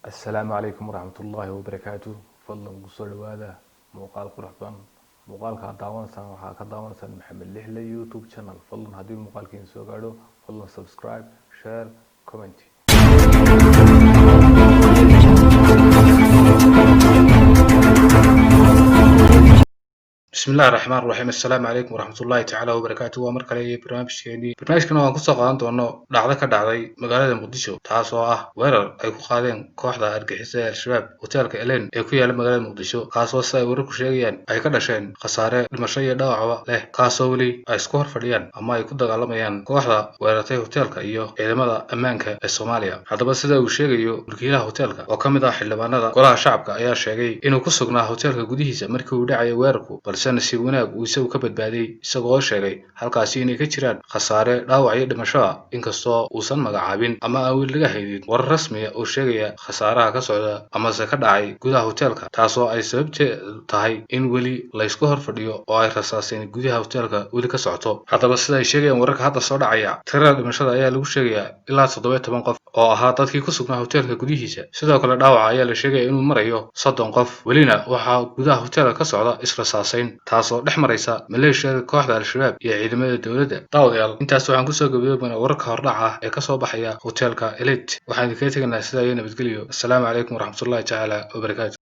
السلام عليكم ورحمة الله وبركاته. فضلا قصر هذا مقال قرحبان مقال كداون سان وحا كداون سان محمد لحلة يوتيوب channel. فضلا هذه المقال كين سو قادو فضلا سبسكرايب شير كومنت. بسم الله الرحمن الرحيم. السلام عليكم ورحمة الله تعالى وبركاته. ومركلي برنامجكنا waan ku soo qaadan doono dhacdo ka dhacday magaalada Muqdisho taasoo ah weerar ay ku qaadeen kooxda argagixisada Al-Shabaab hotelka Elen ee ku yaala magaalada Muqdisho kaasoo say wararku sheegayaan ay ka dhasheen khasaare dhimasho iyo dhaawac leh kaasoo wali ay isku hor fadhiyaan ama ay ku dagaalamayaan kooxda weerartay hotelka iyo ciidamada ammaanka ee Soomaaliya. Haddaba sida uu sheegayo mulkiilaha hotelka oo ka mid ah xildhibaanada golaha shacabka ayaa sheegay inuu ku sugnaa hotelka gudihiisa markii uu dhacay weerarku balse nasiib wanaag uu isagu ka badbaaday isagoo sheegay halkaasi inay ka jiraan khasaare dhaawac iyo dhimasho inkastoo uusan magacaabin ama aan weli laga haynin warar rasmi ah oo sheegaya khasaaraha ka socda ama ka dhacay gudaha hotelka taasoo ay sababteedu tahay in weli la isku hor fadhiyo oo ay rasaaseen gudaha hotelka weli ka socoto. Haddaba sida ay sheegayaan wararka hadda soo dhacaya tirada dhimashada ayaa lagu sheegayaa ilaa 17 qof oo ahaa dadkii ku sugnaa hotelka gudihiisa. Sidoo kale dhaawaca ayaa la sheegaya inuu marayo 30 qof welina waxaa gudaha hotelka ka socda israsaasayn taasoo dhex maraysa maleeshiyada kooxda Al-Shabaab iyo ciidamada dawladda. Daawadayaal intaas waxaan ku soo gabagabeynaa wararka hordhaca ah ee ka soo baxaya hotelka Elite. Waxaan idinkaga tegaynaa sida ay nabadgelyo. Assalaamu calaykum waraxmatullaahi tacaala wabarakaatuh.